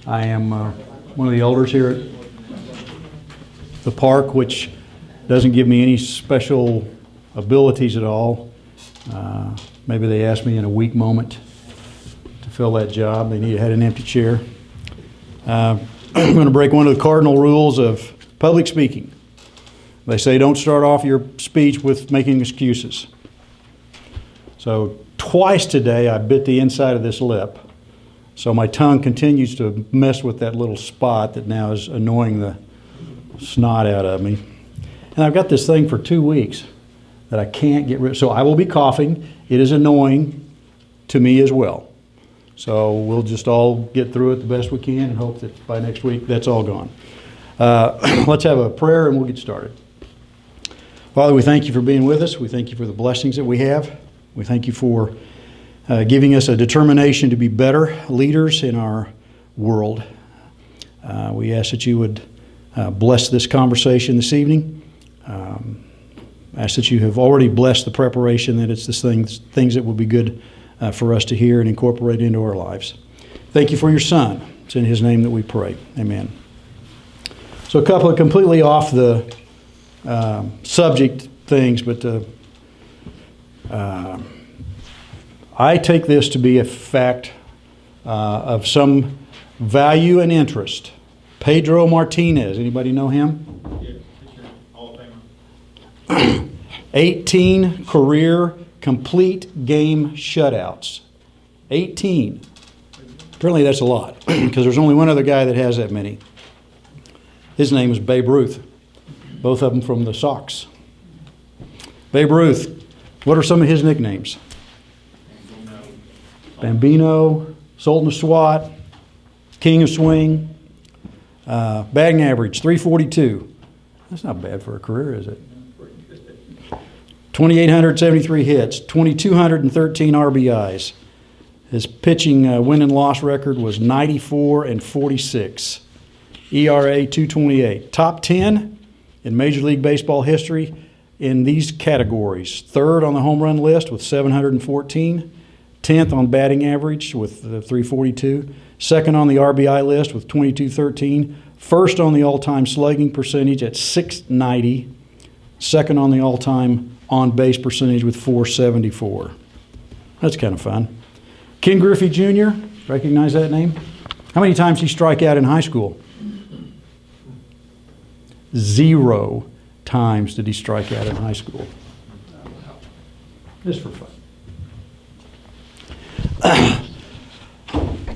I am one of the elders here at the park, which doesn't give me any special abilities at all. Maybe they asked me in a weak moment to fill that job. They had an empty chair. I'm going to break one of the cardinal rules of public speaking. They say don't start off your speech with making excuses. So twice today I bit the inside of this lip. So my tongue continues to mess with that little spot that now is annoying the snot out of me. And I've got this thing for 2 weeks that I can't get rid of. So I will be coughing. It is annoying to me as well. So we'll just all get through it the best we can and hope that by next week that's all gone. Let's have a prayer and we'll get started. Father, we thank you for being with us. We thank you for the blessings that we have. We thank you for giving us a determination to be better leaders in our world. We ask that you would bless this conversation this evening. Ask that you have already blessed the preparation, that it's the things that will be good for us to hear and incorporate into our lives. Thank you for your Son. It's in his name that we pray. Amen. So a couple of completely off the subject things, but I take this to be a fact of some value and interest. Pedro Martinez, anybody know him? Yeah, Hall of Famer. 18 career complete game shutouts. 18. Apparently that's a lot, because there's only one other guy that has that many. His name is Babe Ruth. Both of them from the Sox. Babe Ruth, what are some of his nicknames? Bambino, Sultan of Swat, King of Swing, batting average 342. That's not bad for a career, is it? 2,873 hits, 2,213 RBIs. His pitching win and loss record was 94-46. ERA 2.28. Top 10 in Major League Baseball history in these categories. Third on the home run list with 714. 10th on batting average with 342. Second on the RBI list with 2,213. First on the all-time slugging percentage at 690. Second on the all-time on-base percentage with 474. That's kind of fun. Ken Griffey Jr., recognize that name? How many times did he strike out in high school? 0 times did he strike out in high school. Just for fun.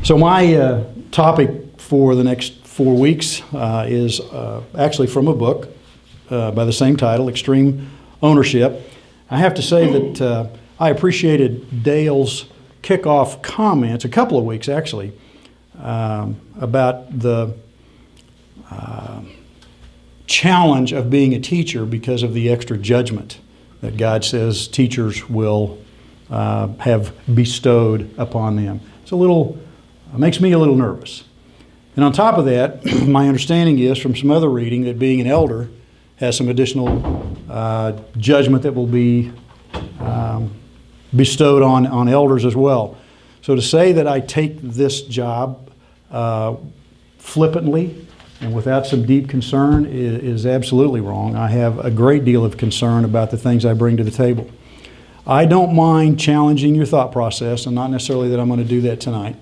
So my topic for the next 4 weeks is actually from a book by the same title, Extreme Ownership. I have to say that I appreciated Dale's kickoff comments, a couple of weeks actually, about the challenge of being a teacher because of the extra judgment that God says teachers will have bestowed upon them. It's makes me a little nervous. And on top of that, my understanding is from some other reading that being an elder has some additional judgment that will be bestowed on elders as well. So to say that I take this job flippantly and without some deep concern is absolutely wrong. I have a great deal of concern about the things I bring to the table. I don't mind challenging your thought process, and not necessarily that I'm going to do that tonight.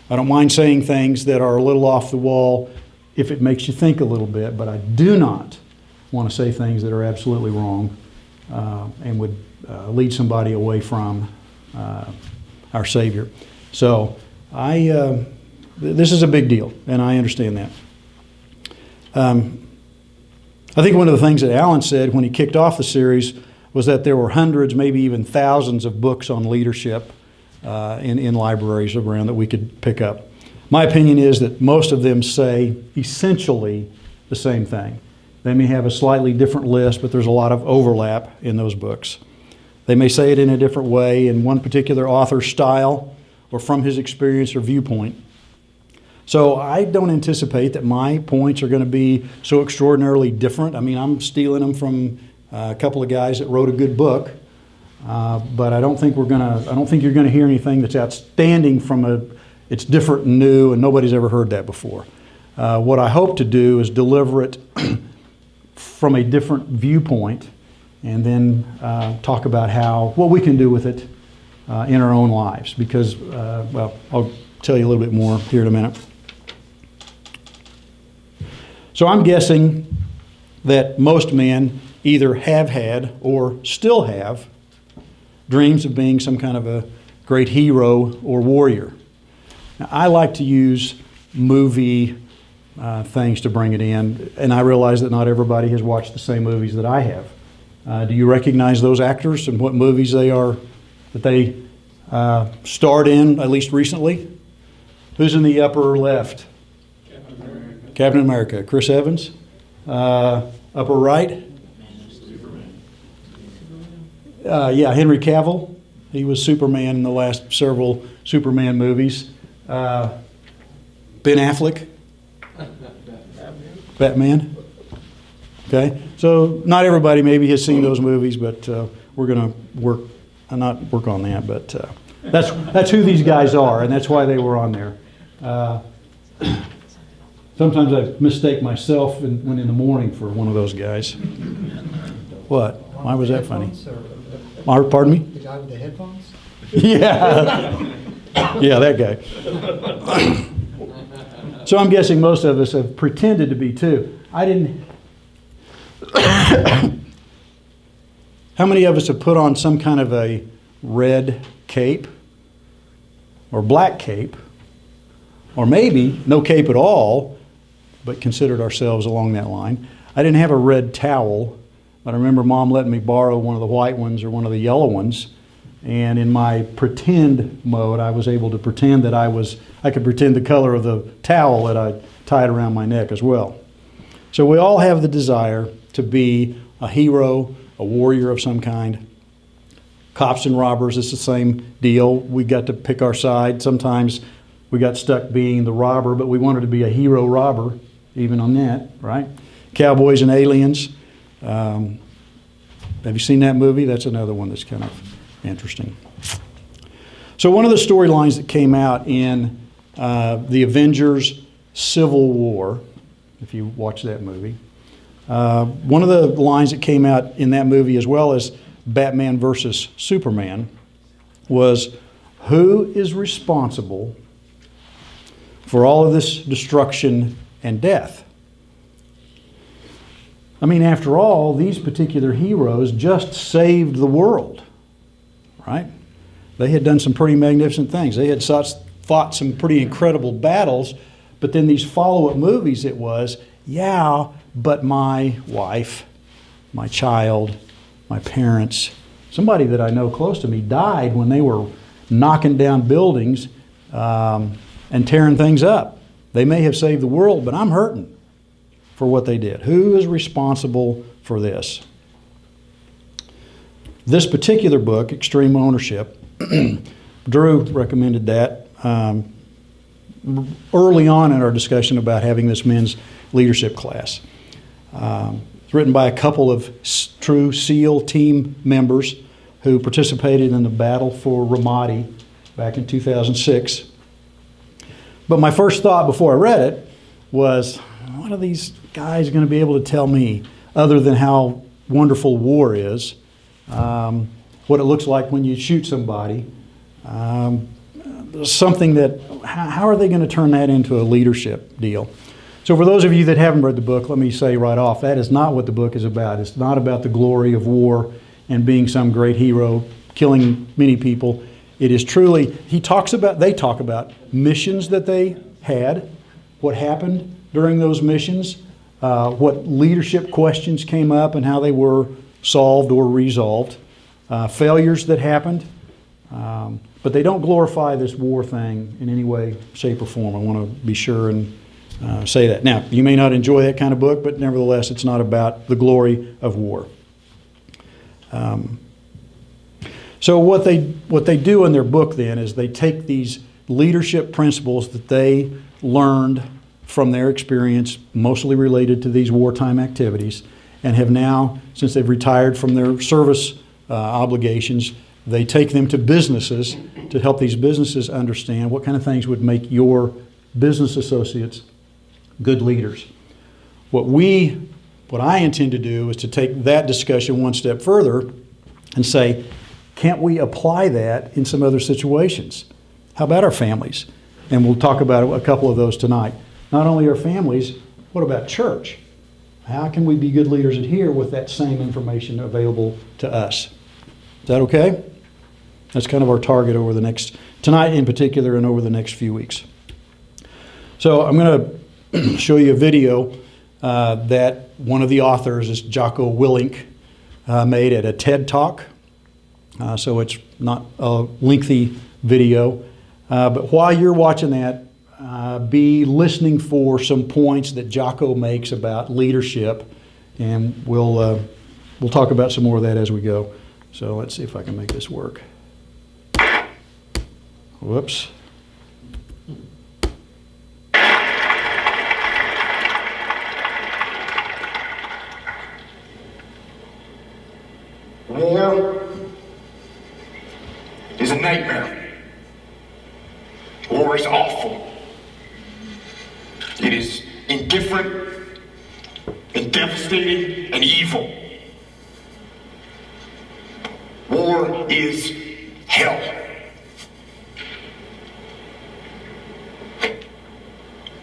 I don't mind saying things that are a little off the wall if it makes you think a little bit, but I do not want to say things that are absolutely wrong and would lead somebody away from our Savior. So this is a big deal, and I understand that. I think one of the things that Alan said when he kicked off the series was that there were hundreds, maybe even thousands of books on leadership in libraries around that we could pick up. My opinion is that most of them say essentially the same thing. They may have a slightly different list, but there's a lot of overlap in those books. They may say it in a different way, in one particular author's style, or from his experience or viewpoint. So I don't anticipate that my points are going to be so extraordinarily different. I mean, I'm stealing them from a couple of guys that wrote a good book, but I don't think you're going to hear anything that's outstanding from it's different and new, and nobody's ever heard that before. What I hope to do is deliver it from a different viewpoint, and then talk about what we can do with it in our own lives. Because, well, I'll tell you a little bit more here in a minute. So I'm guessing that most men either have had or still have dreams of being some kind of a great hero or warrior. Now, I like to use movie things to bring it in, and I realize that not everybody has watched the same movies that I have. Do you recognize those actors and what movies that they starred in, at least recently? Who's in the upper left? Captain America. Chris Evans. Upper right? Yeah, Henry Cavill. He was Superman in the last several Superman movies. Ben Affleck. Batman. Okay, so not everybody maybe has seen those movies, but we're going to not work on that, but that's who these guys are, and that's why they were on there. Sometimes I mistake myself when in the morning for one of those guys. What? Why was that funny? Pardon me? The guy with the headphones? Yeah. Yeah, that guy. So I'm guessing most of us have pretended to be too. I didn't. How many of us have put on some kind of a red cape or black cape, or maybe no cape at all, but considered ourselves along that line? I didn't have a red towel, but I remember Mom letting me borrow one of the white ones or one of the yellow ones. And in my pretend mode, I was able to pretend that I could pretend the color of the towel that I tied around my neck as well. So we all have the desire to be a hero, a warrior of some kind. Cops and robbers, it's the same deal. We got to pick our side. Sometimes we got stuck being the robber, but we wanted to be a hero robber, even on that, right? Cowboys and aliens. Have you seen that movie? That's another one that's kind of interesting. So one of the storylines that came out in the Avengers Civil War, if you watch that movie, one of the lines that came out in that movie, as well as Batman versus Superman, was, who is responsible for all of this destruction and death? I mean, after all, these particular heroes just saved the world, right? They had done some pretty magnificent things. They had fought some pretty incredible battles, but then these follow-up movies, it was, yeah, but my wife, my child, my parents, somebody that I know close to me died when they were knocking down buildings and tearing things up. They may have saved the world, but I'm hurting for what they did. Who is responsible for this? This particular book, Extreme Ownership, Drew recommended that early on in our discussion about having this men's leadership class. It's written by a couple of true SEAL team members who participated in the battle for Ramadi back in 2006. But my first thought before I read it was, what are these guys going to be able to tell me other than how wonderful war is, what it looks like when you shoot somebody, something that, how are they going to turn that into a leadership deal? So for those of you that haven't read the book, let me say right off, that is not what the book is about. It's not about the glory of war and being some great hero, killing many people. It is truly, they talk about missions that they had, what happened during those missions, what leadership questions came up and how they were solved or resolved, failures that happened, but they don't glorify this war thing in any way, shape, or form. I want to be sure and say that. Now, you may not enjoy that kind of book, but nevertheless, it's not about the glory of war. So what they do in their book then is they take these leadership principles that they learned from their experience, mostly related to these wartime activities, and have now, since they've retired from their service obligations, They take them to businesses to help these businesses understand what kind of things would make your business associates good leaders. What I intend to do is to take that discussion one step further and say, can't we apply that in some other situations? How about our families? And we'll talk about a couple of those tonight. Not only our families, what about church? How can we be good leaders in here with that same information available to us? Is that okay? That's kind of our target over the next, tonight in particular, and over the next few weeks. So I'm going to show you a video that one of the authors is Jocko Willink made at a TED Talk. So it's not a lengthy video. But while you're watching that, be listening for some points that Jocko makes about leadership, and we'll talk about some more of that as we go. So let's see if I can make this work. Whoops. War is a nightmare. War is awful. It is indifferent and devastating and evil. War is hell.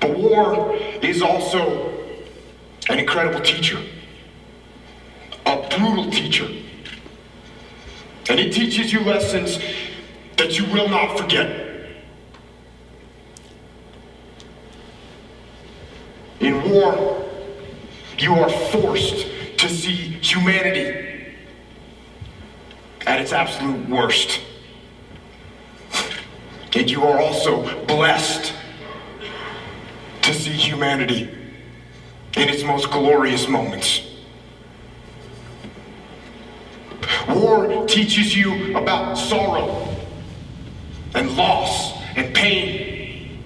But war is also an incredible teacher, a brutal teacher. And it teaches you lessons that you will not forget. In war, you are forced to see humanity at its absolute worst. And you are also blessed to see humanity in its most glorious moments. War teaches you about sorrow and loss and pain.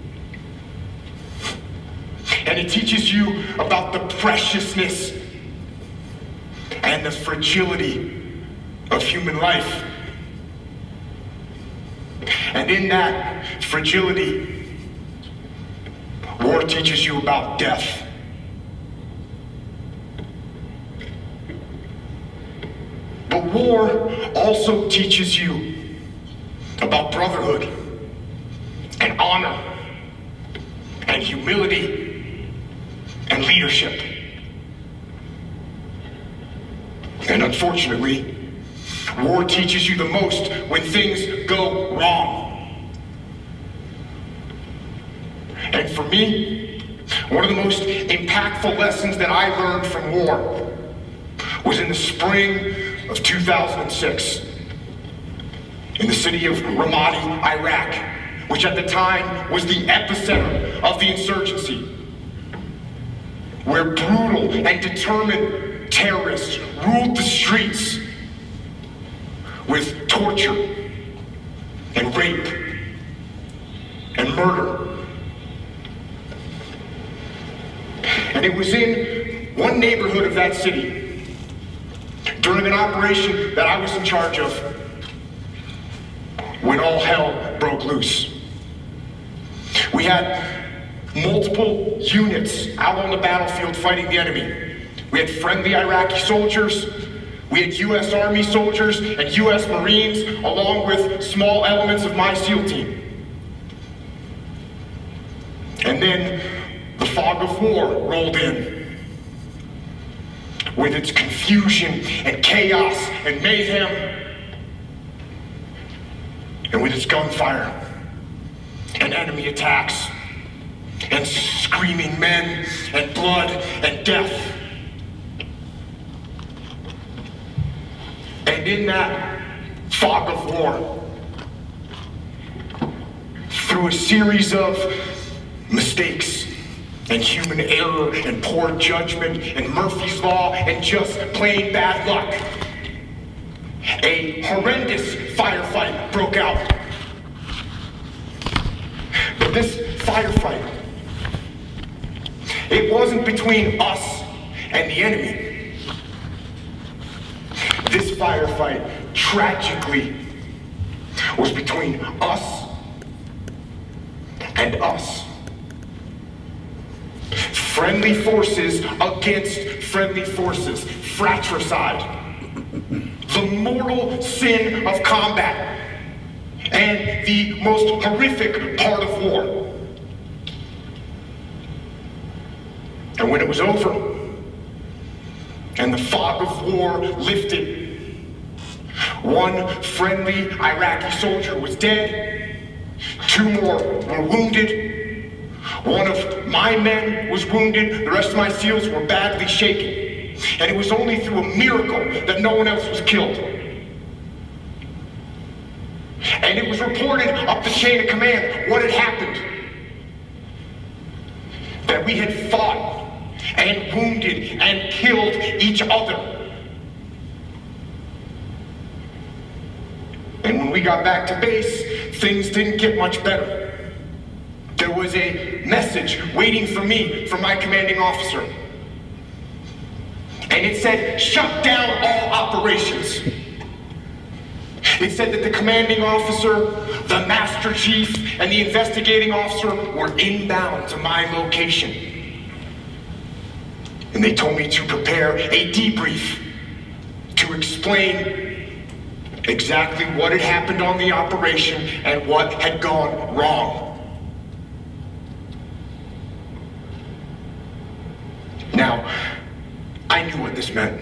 And it teaches you about the preciousness and the fragility of human life. And in that fragility, war teaches you about death. But war also teaches you about brotherhood and honor and humility and leadership. And unfortunately, war teaches you the most when things go wrong. And for me, one of the most impactful lessons that I learned from war was in the spring of 2006 in the city of Ramadi, Iraq, which at the time was the epicenter of the insurgency, where brutal and determined terrorists ruled the streets with torture and rape and murder. And it was in one neighborhood of that city during an operation that I was in charge of when all hell broke loose. We had multiple units out on the battlefield fighting the enemy. We had friendly Iraqi soldiers, we had U.S. Army soldiers and U.S. Marines, along with small elements of my SEAL team. And then the fog of war rolled in, with its confusion and chaos and mayhem, and with its gunfire and enemy attacks and screaming men and blood and death. And in that fog of war, through a series of mistakes and human error and poor judgment and Murphy's Law and just plain bad luck, a horrendous firefight broke out. But this firefight, it wasn't between us and the enemy. This firefight tragically was between us and us. Friendly forces against friendly forces. Fratricide. The mortal sin of combat. And the most horrific part of war. And when it was over, and the fog of war lifted, one friendly Iraqi soldier was dead, 2 more were wounded, one of my men was wounded, the rest of my SEALs were badly shaken. And it was only through a miracle that no one else was killed. And it was reported up the chain of command what had happened. That we had fought and wounded and killed each other. And when we got back to base, things didn't get much better. There was a message waiting for me from my commanding officer. And it said, shut down all operations. It said that the commanding officer, the master chief, and the investigating officer were inbound to my location. And they told me to prepare a debrief to explain exactly what had happened on the operation and what had gone wrong. Now, I knew what this meant.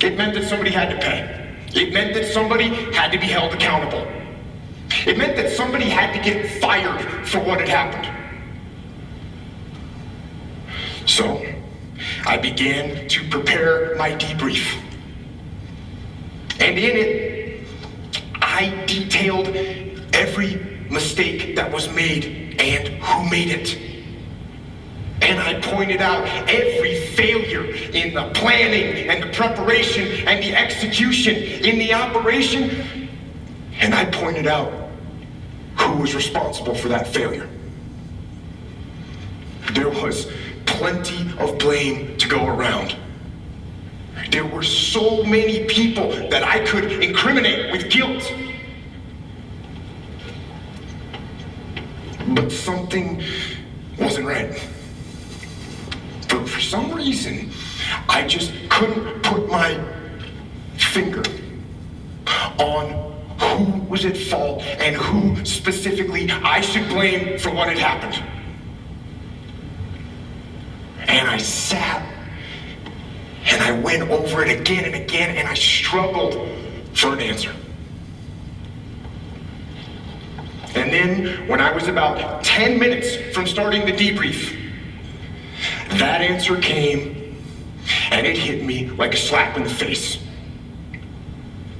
It meant that somebody had to pay. It meant that somebody had to be held accountable. It meant that somebody had to get fired for what had happened. So, I began to prepare my debrief. And in it, I detailed every mistake that was made and who made it. And I pointed out every failure in the planning and the preparation and the execution in the operation. And I pointed out who was responsible for that failure. There was plenty of blame to go around. There were so many people that I could incriminate with guilt. But something wasn't right. For some reason, I just couldn't put my finger on who was at fault and who specifically I should blame for what had happened. And I sat and I went over it again and again and I struggled for an answer. And then when I was about 10 minutes from starting the debrief, that answer came and it hit me like a slap in the face.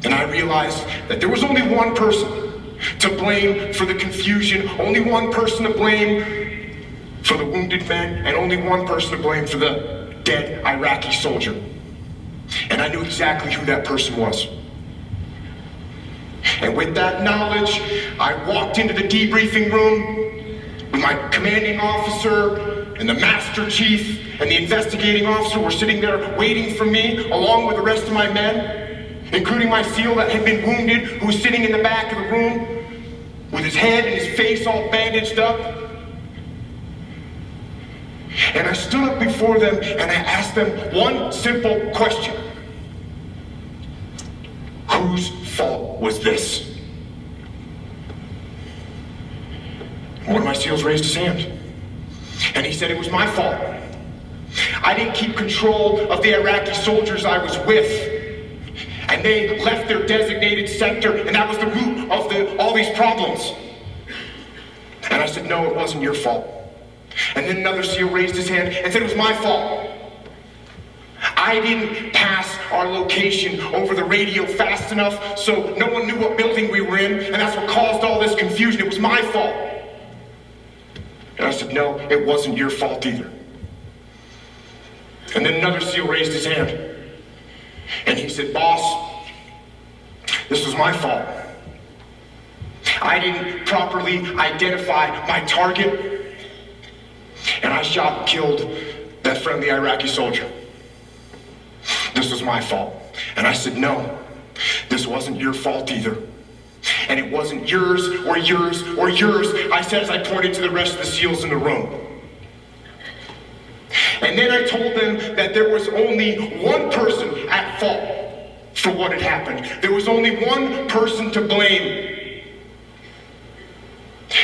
And I realized that there was only one person to blame for the confusion, only one person to blame for the wounded men, and only one person to blame for the dead Iraqi soldier. And I knew exactly who that person was. And with that knowledge, I walked into the debriefing room with my commanding officer and the master chief and the investigating officer were sitting there waiting for me along with the rest of my men, including my SEAL that had been wounded, who was sitting in the back of the room with his head and his face all bandaged up. And I stood up before them and I asked them one simple question. Whose fault was this? One of my SEALs raised his hand. And he said it was my fault. I didn't keep control of the Iraqi soldiers I was with. And they left their designated sector, and that was the root of all these problems. And I said, no, it wasn't your fault. And then another SEAL raised his hand and said it was my fault. I didn't pass our location over the radio fast enough so no one knew what building we were in, and that's what caused all this confusion. It was my fault. And I said, no, it wasn't your fault either. And then another SEAL raised his hand. And he said, boss, this was my fault. I didn't properly identify my target. And I shot and killed that friendly Iraqi soldier. This was my fault. And I said, no, This wasn't your fault either. And it wasn't yours or yours or yours, I said as I pointed to the rest of the SEALs in the room. And then I told them that there was only one person at fault for what had happened. There was only one person to blame.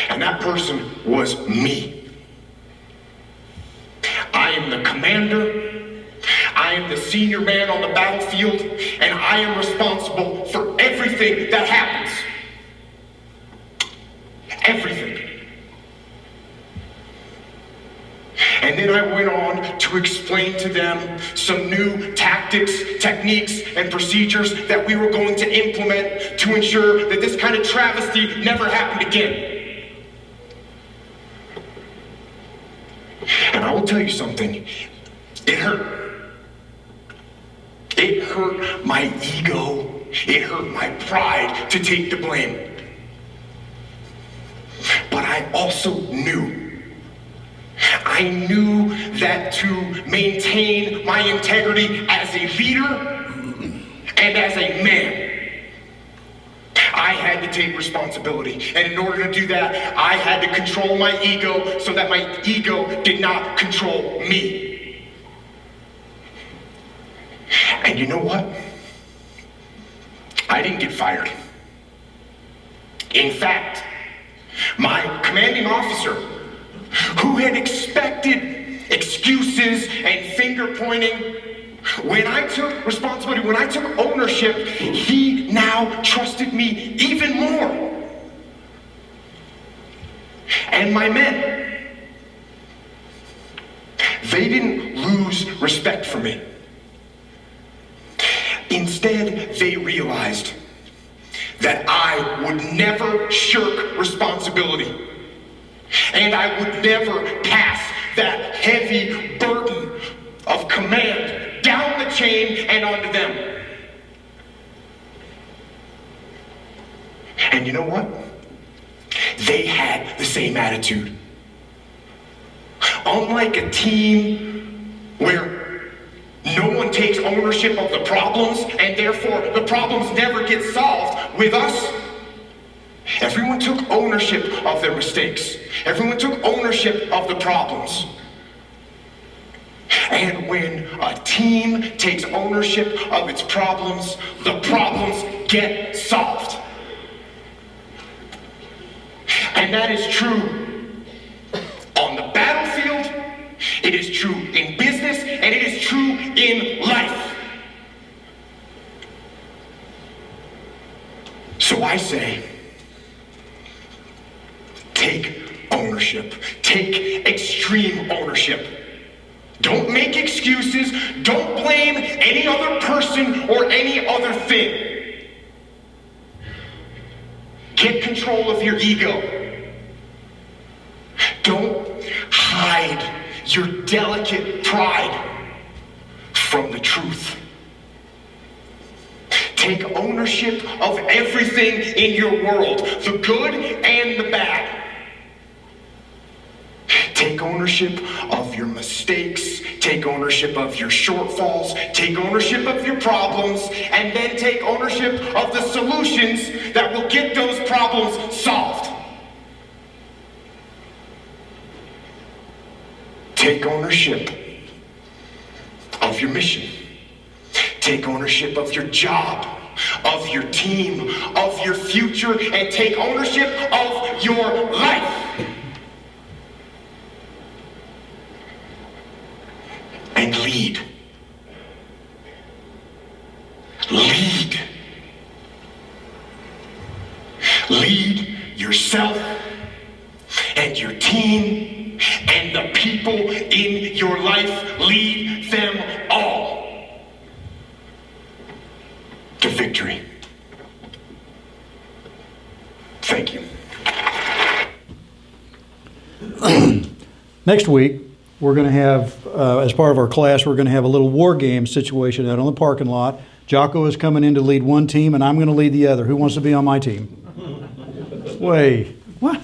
And that person was me. I am the commander. I am the senior man on the battlefield, and I am responsible for everything that happens. Everything. And then I went on to explain to them some new tactics, techniques, and procedures that we were going to implement to ensure that this kind of travesty never happened again. And I will tell you something, it hurt. It hurt my ego, it hurt my pride to take the blame. But I also knew that to maintain my integrity as a leader and as a man, I had to take responsibility. And in order to do that, I had to control my ego so that my ego did not control me. And you know what? I didn't get fired. In fact, my commanding officer, who had expected excuses and finger pointing, when I took responsibility, when I took ownership, he now trusted me even more. And my men, they didn't lose respect for me. Instead, they realized that I would never shirk responsibility. And I would never pass that heavy burden of command down the chain and onto them. And you know what? They had the same attitude. Unlike a team where no one takes ownership of the problems and therefore the problems never get solved, with us, everyone took ownership of their mistakes. Everyone took ownership of the problems. And when a team takes ownership of its problems, the problems get solved. And that is true on the battlefield, it is true in business, and it is true in life. So I say, take ownership. Take extreme ownership. Don't make excuses. Don't blame any other person or any other thing. Get control of your ego. Don't hide your delicate pride from the truth. Take ownership of everything in your world, the good and the bad. Take ownership of your mistakes, take ownership of your shortfalls, take ownership of your problems, and then take ownership of the solutions that will get those problems solved. Take ownership of your mission. Take ownership of your job, of your team, of your future, and take ownership of your life. And lead. Lead. Lead yourself and your team and the people in your life. Lead them all to victory. Thank you. Next week, we're going to have, as part of our class, we're going to have a little war game situation out on the parking lot. Jocko is coming in to lead one team, and I'm going to lead the other. Who wants to be on my team? Wait, what?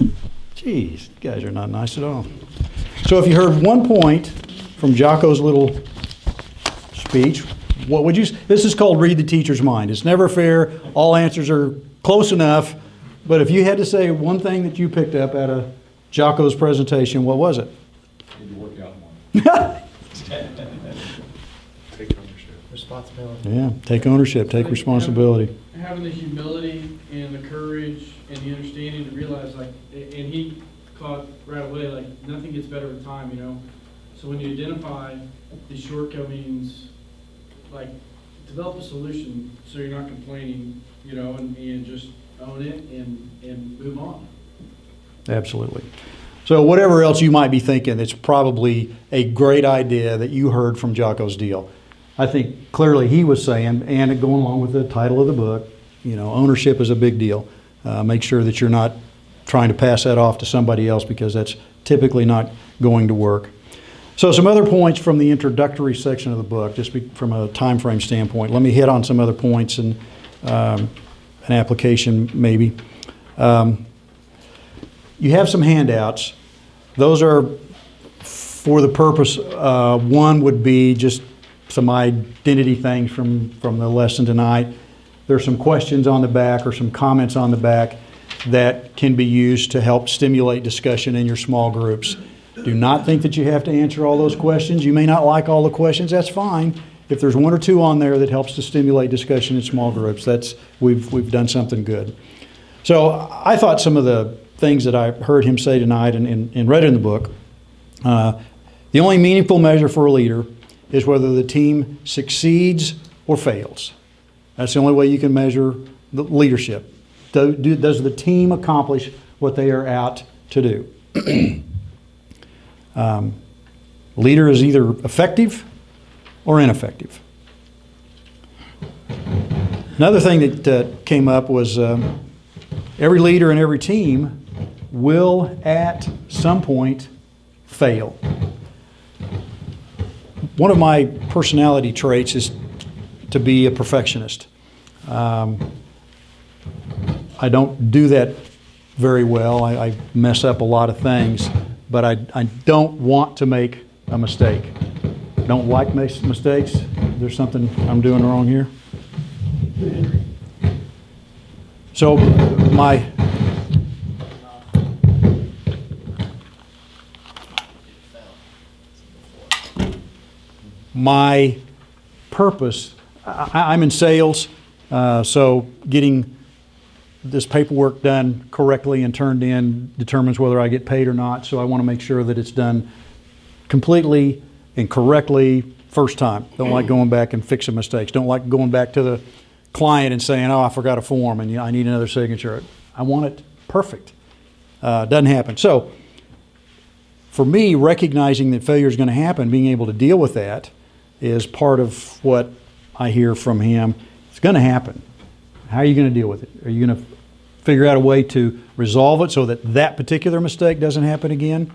Jeez, you guys are not nice at all. So if you heard one point from Jocko's little speech, What would you, this is called read the teacher's mind. It's never fair. All answers are close enough. But if you had to say one thing that you picked up out of Jocko's presentation, what was it? Need to work out more. Take ownership. Responsibility. Yeah, take ownership, take responsibility. Having the humility and the courage and the understanding to realize, like, and he caught right away, like, nothing gets better with time, you know? So when you identify the shortcomings, like, develop a solution so you're not complaining, you know, and just own it and move on. Absolutely. So whatever else you might be thinking, it's probably a great idea that you heard from Jocko's deal. I think clearly he was saying, and going along with the title of the book, you know, ownership is a big deal. Make sure that you're not trying to pass that off to somebody else, because that's typically not going to work. So some other points from the introductory section of the book, just from a time frame standpoint. Let me hit on some other points and an application maybe. You have some handouts. Those are for the purpose, one would be just some identity things from the lesson tonight. There's some questions on the back or some comments on the back that can be used to help stimulate discussion in your small groups. Do not think that you have to answer all those questions. You may not like all the questions, that's fine. If there's one or two on there that helps to stimulate discussion in small groups, we've done something good. So I thought some of the things that I heard him say tonight and read in the book, the only meaningful measure for a leader is whether the team succeeds or fails. That's the only way you can measure the leadership. Does the team accomplish what they are out to do? Leader is either effective or ineffective. Another thing that came up was every leader and every team will at some point fail. One of my personality traits is to be a perfectionist. I don't do that very well. I mess up a lot of things, but I don't want to make a mistake. I don't like mistakes. There's something I'm doing wrong here. So my purpose, I'm in sales, so getting this paperwork done correctly and turned in determines whether I get paid or not. So I want to make sure that it's done completely and correctly first time. Don't like going back and fixing mistakes. Don't like going back to the client and saying, oh, I forgot a form and I need another signature. I want it perfect. Doesn't happen. So for me, recognizing that failure is going to happen, being able to deal with that is part of what I hear from him. It's going to happen. How are you going to deal with it? Are you going to figure out a way to resolve it so that that particular mistake doesn't happen again?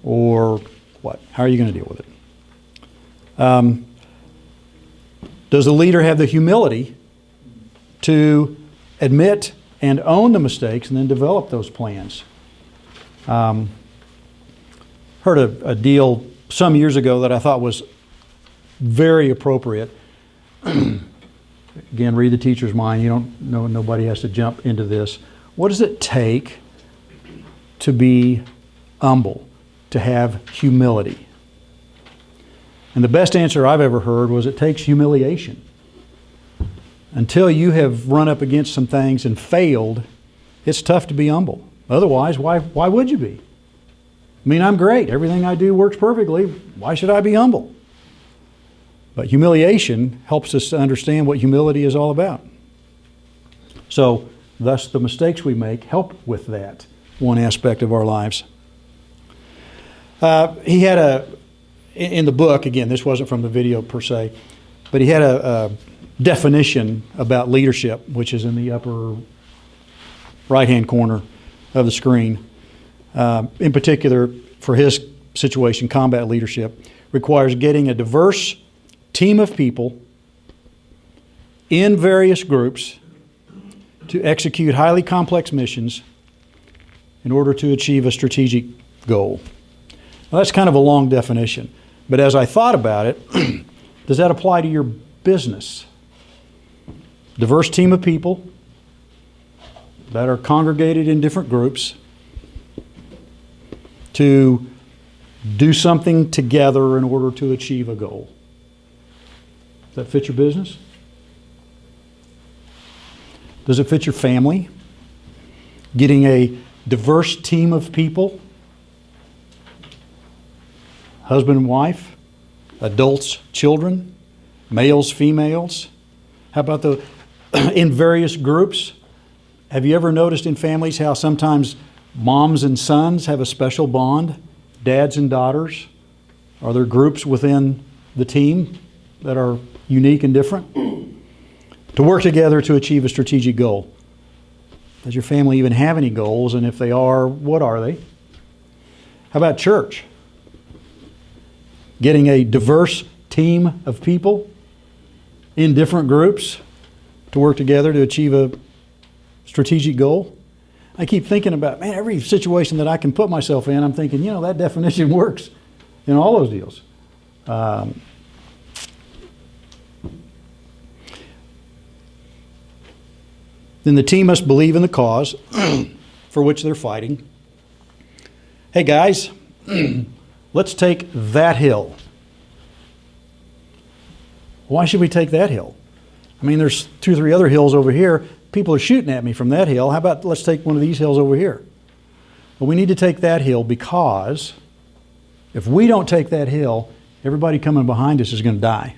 Or what? How are you going to deal with it? Does the leader have the humility to admit and own the mistakes and then develop those plans? Heard a deal some years ago that I thought was very appropriate. Again, read the teacher's mind. You don't know, nobody has to jump into this. What does it take to be humble, to have humility? And the best answer I've ever heard was it takes humiliation. Until you have run up against some things and failed, it's tough to be humble. Otherwise, why would you be? I mean, I'm great. Everything I do works perfectly. Why should I be humble? But humiliation helps us to understand what humility is all about. So, thus, the mistakes we make help with that one aspect of our lives. He had in the book, again, this wasn't from the video per se, but he had a definition about leadership, which is in the upper right-hand corner of the screen. In particular, for his situation, combat leadership requires getting a diverse team of people in various groups to execute highly complex missions in order to achieve a strategic goal. Now, that's kind of a long definition, but as I thought about it, does that apply to your business. Diverse team of people that are congregated in different groups to do something together in order to achieve a goal. Does that fit your business? Does it fit your family? Getting a diverse team of people, husband and wife, adults, children, males, females. How about in various groups? Have you ever noticed in families how sometimes moms and sons have a special bond? Dads and daughters? Are there groups within the team that are unique and different? To work together to achieve a strategic goal. Does your family even have any goals? And if they are, what are they? How about church? Getting a diverse team of people in different groups to work together to achieve a strategic goal. I keep thinking about, man, every situation that I can put myself in, I'm thinking, that definition works in all those deals. Then the team must believe in the cause for which they're fighting. Hey guys, let's take that hill. Why should we take that hill? I mean, there's 2 or 3 other hills over here. People are shooting at me from that hill. How about let's take one of these hills over here? Well, we need to take that hill because if we don't take that hill, everybody coming behind us is going to die.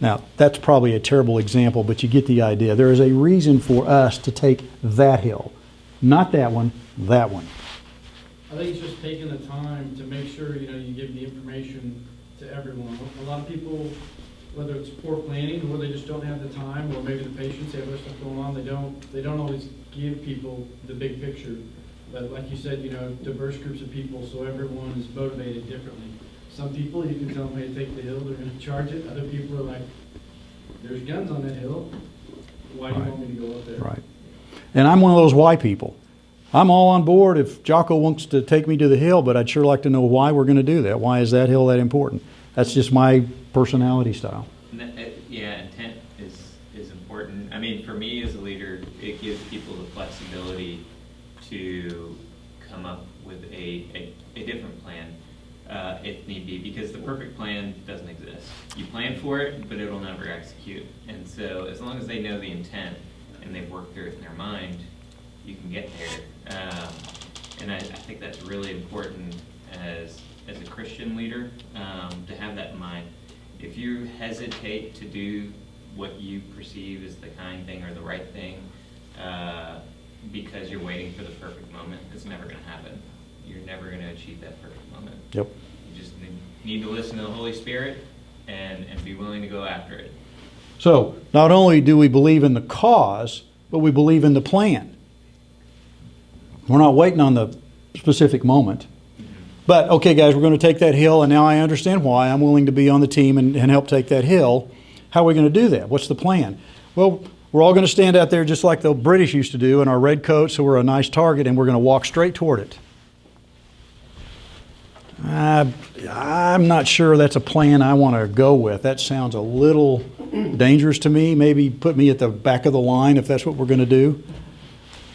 Now, that's probably a terrible example, but you get the idea. There is a reason for us to take that hill. Not that one, that one. I think it's just taking the time to make sure, you give the information to everyone. A lot of people, whether it's poor planning or they just don't have the time, or maybe the patients, they have other stuff going on, they don't always give people the big picture. But like you said, diverse groups of people, so everyone is motivated differently. Some people, you can tell them, hey, take the hill, they're going to charge it. Other people are like, there's guns on that hill. Why do you want me to go up there? Right. And I'm one of those why people. I'm all on board if Jocko wants to take me to the hill, but I'd sure like to know why we're going to do that. Why is that hill that important? That's just my personality style. Yeah, intent is important. I mean, for me as a leader, it gives people the flexibility to come up with a different plan. If need be, because the perfect plan doesn't exist. You plan for it, but it'll never execute. And so as long as they know the intent and they've worked through it in their mind, you can get there. And I think that's really important as a Christian leader, to have that in mind. If you hesitate to do what you perceive as the kind thing or the right thing, because you're waiting for the perfect moment, it's never going to happen. You're never going to achieve that perfect moment. Yep. You just need to listen to the Holy Spirit and be willing to go after it. So, not only do we believe in the cause, but we believe in the plan. We're not waiting on the specific moment. But, okay, guys, we're going to take that hill, and now I understand why. I'm willing to be on the team and help take that hill. How are we going to do that? What's the plan? Well, we're all going to stand out there just like the British used to do in our red coats, so we're a nice target, and we're going to walk straight toward it. I'm not sure that's a plan I want to go with. That sounds a little dangerous to me. Maybe put me at the back of the line if that's what we're going to do.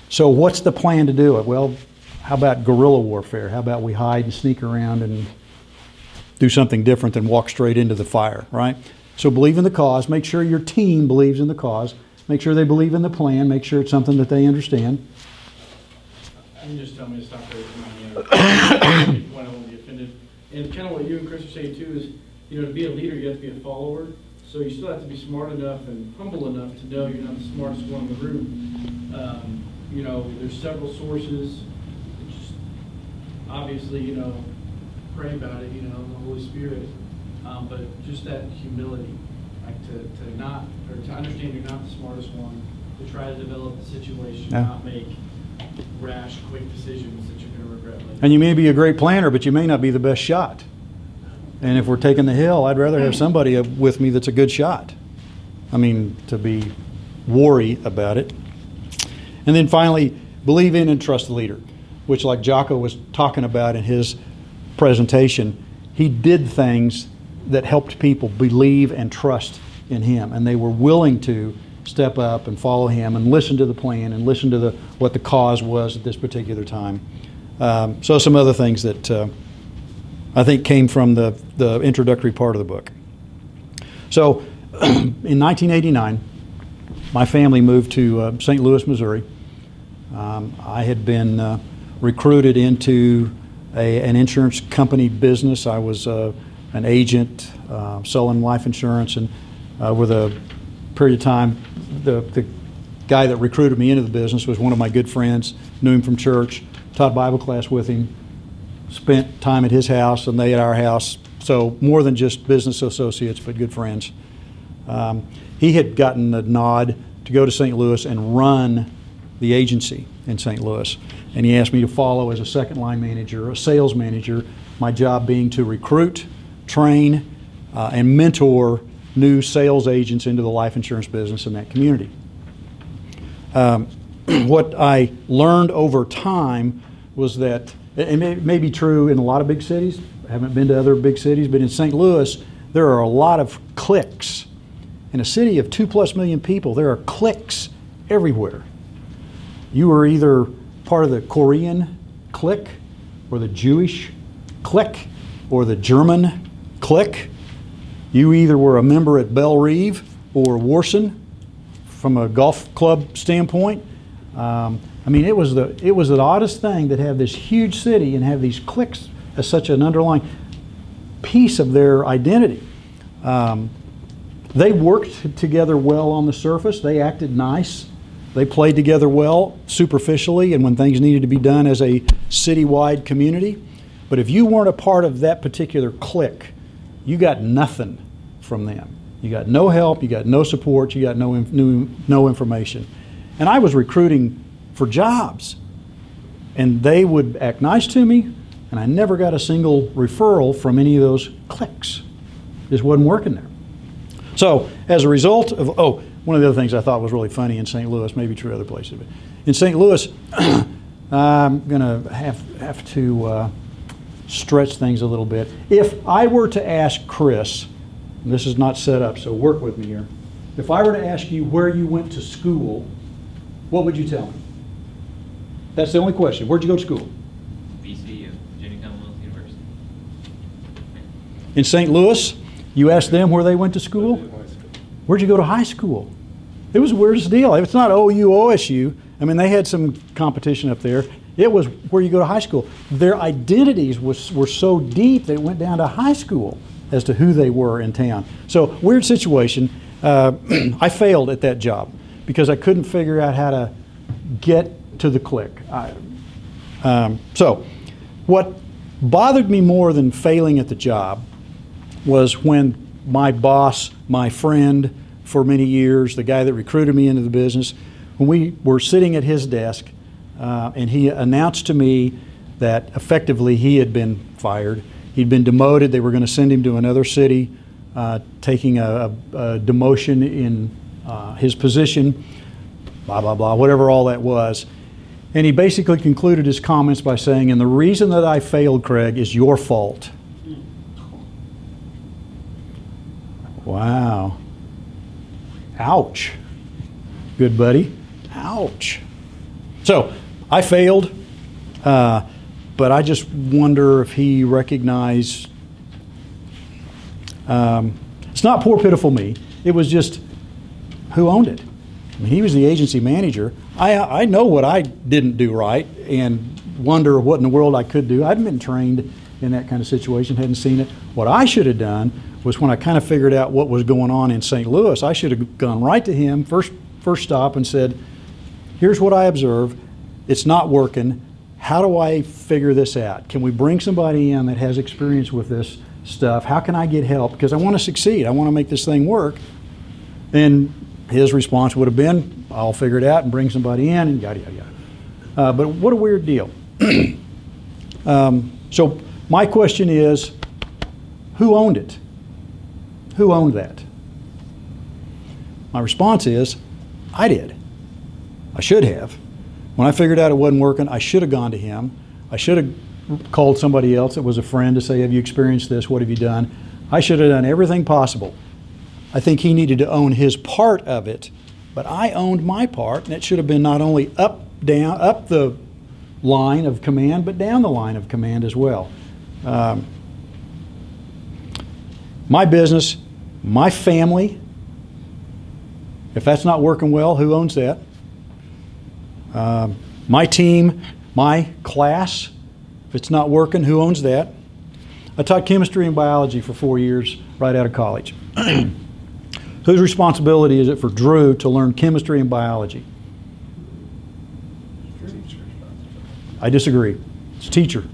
So what's the plan to do it? Well, how about guerrilla warfare? How about we hide and sneak around and do something different than walk straight into the fire, right? So believe in the cause. Make sure your team believes in the cause. Make sure they believe in the plan. Make sure it's something that they understand. You can just tell me to stop there. When I won't be offended. And kind of what you and Chris are saying too is, to be a leader, you have to be a follower. So you still have to be smart enough and humble enough to know you're not the smartest one in the room. There's several sources. Just obviously, pray about it, the Holy Spirit. But just that humility, like to understand you're not the smartest one, to try to develop the situation, not make rash, quick decisions that you're going to regret later. And you may be a great planner, but you may not be the best shot. And if we're taking the hill, I'd rather have somebody with me that's a good shot. I mean, to be wary about it. And then finally, believe in and trust the leader, which like Jocko was talking about in his presentation, he did things that helped people believe and trust in him, and they were willing to step up and follow him and listen to the plan and listen to what the cause was at this particular time. So some other things that I think came from the introductory part of the book. So in 1989, my family moved to St. Louis, Missouri. I had been recruited into an insurance company business. I was an agent selling life insurance, and with a period of time, the guy that recruited me into the business was one of my good friends, knew him from church, taught Bible class with him, spent time at his house and they at our house. So more than just business associates, but good friends. He had gotten the nod to go to St. Louis and run the agency in St. Louis. And he asked me to follow as a second line manager, a sales manager, my job being to recruit, train, and mentor new sales agents into the life insurance business in that community. What I learned over time was that, it may be true in a lot of big cities, I haven't been to other big cities, but in St. Louis, there are a lot of cliques. In a city of 2+ million people, there are cliques everywhere. You were either part of the Korean clique, or the Jewish clique, or the German clique. You either were a member at Belle Reve or Warson from a golf club standpoint. I mean, it was the oddest thing that have this huge city and have these cliques as such an underlying piece of their identity. They worked together well on the surface. They acted nice. They played together well superficially and when things needed to be done as a citywide community. But if you weren't a part of that particular clique, you got nothing from them. You got no help, you got no support, you got no information. And I was recruiting for jobs, and they would act nice to me, and I never got a single referral from any of those cliques. Just wasn't working there. So as a result of, one of the other things I thought was really funny in St. Louis, maybe true other places, but in St. Louis, I'm gonna have to stretch things a little bit. If I were to ask Chris, and this is not set up, so work with me here. If I were to ask you where you went to school, what would you tell me? That's the only question. Where'd you go to school? VCU, Virginia Commonwealth University. In St. Louis, you asked them where they went to school? Where'd you go to high school? It was the weirdest deal. It's not OU, OSU. I mean, they had some competition up there. It was where you go to high school. Their identities were so deep that it went down to high school as to who they were in town. So, weird situation. I failed at that job because I couldn't figure out how to get to the clique. So, what bothered me more than failing at the job was when my boss, my friend for many years, the guy that recruited me into the business, when we were sitting at his desk and he announced to me that effectively he had been fired. He'd been demoted. They were going to send him to another city, taking a demotion in his position, blah, blah, blah, whatever all that was. And he basically concluded his comments by saying, and the reason that I failed, Craig, is your fault. Wow. Ouch. Good buddy. Ouch. So I failed, but I just wonder if he recognized, it's not poor pitiful me, it was just who owned it. I mean, he was the agency manager. I know what I didn't do right and wonder what in the world I could do. I hadn't been trained in that kind of situation, hadn't seen it. What I should have done was when I kind of figured out what was going on in St. Louis, I should have gone right to him, first stop, and said, here's what I observe. It's not working. How do I figure this out? Can we bring somebody in that has experience with this stuff? How can I get help? Because I want to succeed. I want to make this thing work. And his response would have been, I'll figure it out and bring somebody in and yada, yada, yada. But what a weird deal. So my question is, who owned it? Who owned that? My response is, I did. I should have. When I figured out it wasn't working, I should have gone to him. I should have called somebody else that was a friend to say, have you experienced this? What have you done? I should have done everything possible. I think he needed to own his part of it, but I owned my part, and it should have been not only up the line of command, but down the line of command as well. My business, my family, if that's not working well, who owns that? My team, my class, if it's not working, who owns that? I taught chemistry and biology for 4 years right out of college. Whose responsibility is it for Drew to learn chemistry and biology? I disagree. It's teacher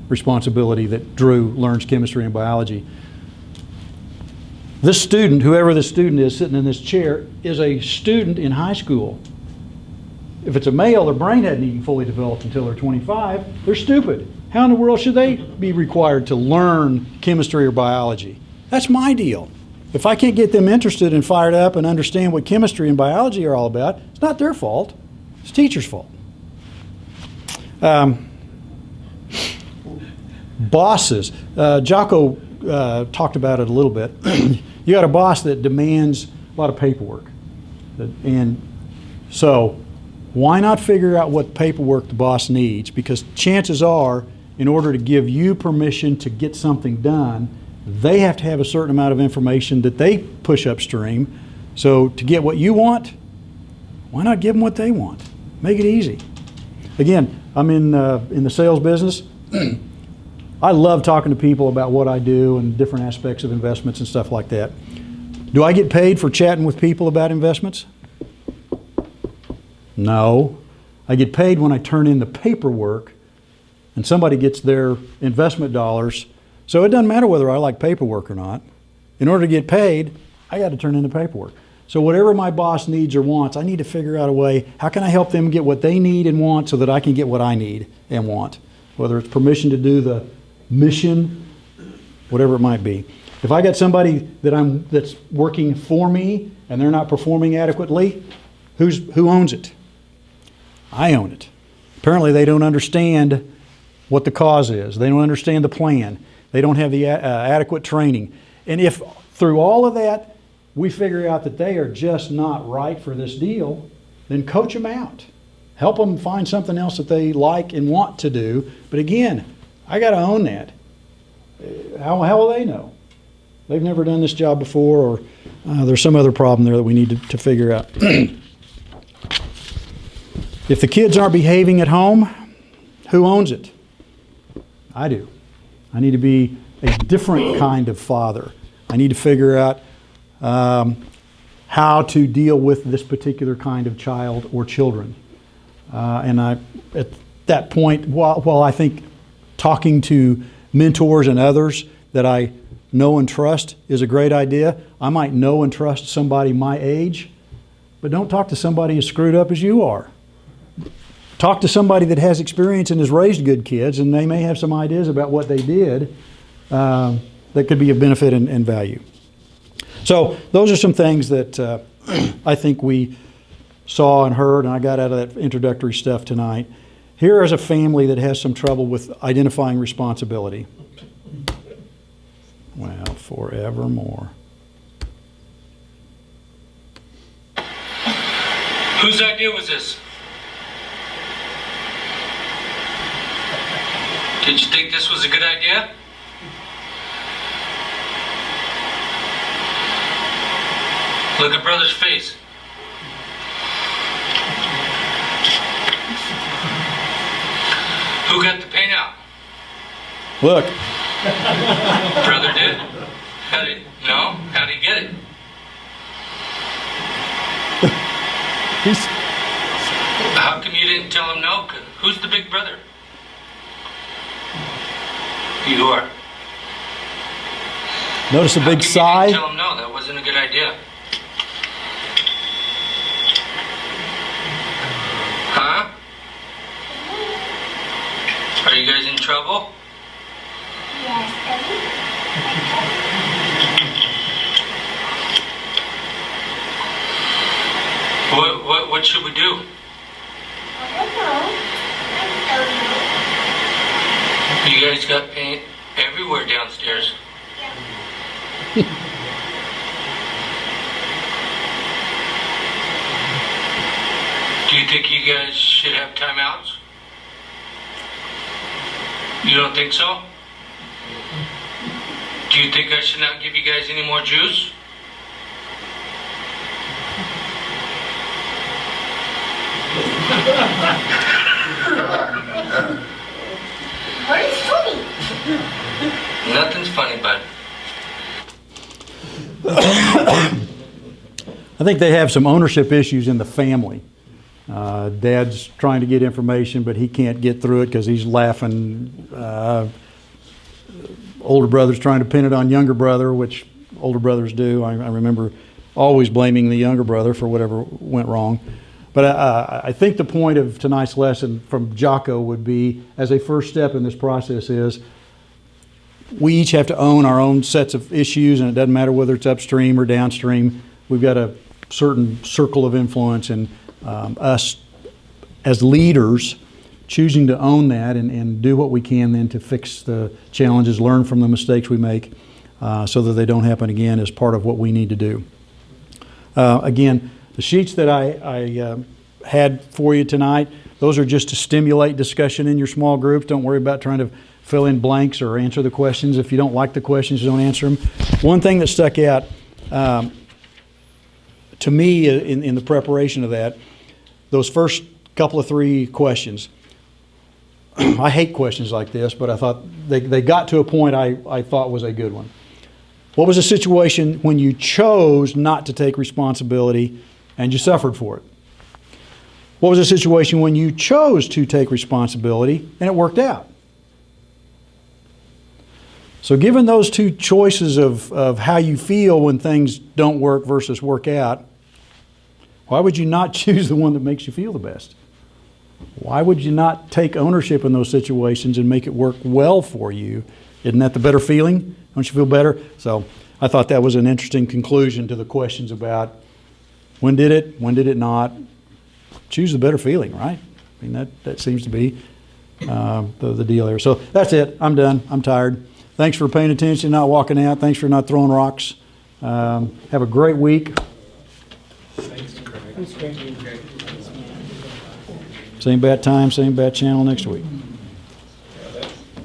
responsibility that Drew learns chemistry and biology. This student, whoever this student is sitting in this chair, is a student in high school. If it's a male, their brain hadn't even fully developed until they're 25. They're stupid. How in the world should they be required to learn chemistry or biology? That's my deal. If I can't get them interested and fired up and understand what chemistry and biology are all about, it's not their fault. It's the teacher's fault. Bosses. Jocko talked about it a little bit. You got a boss that demands a lot of paperwork. And so why not figure out what paperwork the boss needs? Because chances are, in order to give you permission to get something done, they have to have a certain amount of information that they push upstream. So to get what you want, why not give them what they want? Make it easy. Again, I'm in the sales business. I love talking to people about what I do and different aspects of investments and stuff like that. Do I get paid for chatting with people about investments? No. I get paid when I turn in the paperwork and somebody gets their investment dollars. So it doesn't matter whether I like paperwork or not. In order to get paid, I got to turn in the paperwork. So whatever my boss needs or wants, I need to figure out a way, how can I help them get what they need and want so that I can get what I need and want? Whether it's permission to do the mission, whatever it might be. If I got somebody that's working for me and they're not performing adequately, who owns it? I own it. Apparently they don't understand what the cause is. They don't understand the plan. They don't have the adequate training. And if through all of that we figure out that they are just not right for this deal, then coach them out. Help them find something else that they like and want to do. But again, I got to own that. How will they know? They've never done this job before, or there's some other problem there that we need to figure out. If the kids aren't behaving at home, who owns it? I do. I need to be a different kind of father. I need to figure out how to deal with this particular kind of child or children. And at that point, while I think talking to mentors and others that I know and trust is a great idea, I might know and trust somebody my age, but don't talk to somebody as screwed up as you are. Talk to somebody that has experience and has raised good kids, and they may have some ideas about what they did that could be of benefit and value. So those are some things that I think we saw and heard, and I got out of that introductory stuff tonight. Here is a family that has some trouble with identifying responsibility. Well, forevermore. Whose idea was this? Did you think this was a good idea? Look at brother's face. Who got the paint out? Look. Brother did? How'd he get it? How come you didn't tell him no? Who's the big brother? You are. Notice a big sigh. You didn't tell him no, that wasn't a good idea. Huh? Are you guys in trouble? Yes, What should we do? I don't know. You guys got paint everywhere downstairs. Yeah. Do you think you guys should have timeouts? You don't think so? Do you think I should not give you guys any more juice? What is funny? Nothing's funny, bud. I think they have some ownership issues in the family. Dad's trying to get information, but he can't get through it because he's laughing. Older brother's trying to pin it on younger brother, which older brothers do. I remember always blaming the younger brother for whatever went wrong. But I think the point of tonight's lesson from Jocko would be, as a first step in this process, is we each have to own our own sets of issues, and it doesn't matter whether it's upstream or downstream. We've got a certain circle of influence, and us as leaders choosing to own that and do what we can then to fix the challenges, learn from the mistakes we make so that they don't happen again is part of what we need to do. Again, the sheets that I had for you tonight, those are just to stimulate discussion in your small groups. Don't worry about trying to fill in blanks or answer the questions. If you don't like the questions, don't answer them. One thing that stuck out to me in the preparation of that, those first couple of 3 questions. I hate questions like this, but I thought they got to a point I thought was a good one. What was the situation when you chose not to take responsibility and you suffered for it? What was the situation when you chose to take responsibility and it worked out? So given those 2 choices of how you feel when things don't work versus work out, why would you not choose the one that makes you feel the best? Why would you not take ownership in those situations and make it work well for you? Isn't that the better feeling? Don't you feel better? So I thought that was an interesting conclusion to the questions about when did it not? Choose the better feeling, right? I mean, that seems to be the deal there. So that's it. I'm done. I'm tired. Thanks for paying attention, not walking out. Thanks for not throwing rocks. Have a great week. Same bat time, same bat channel next week.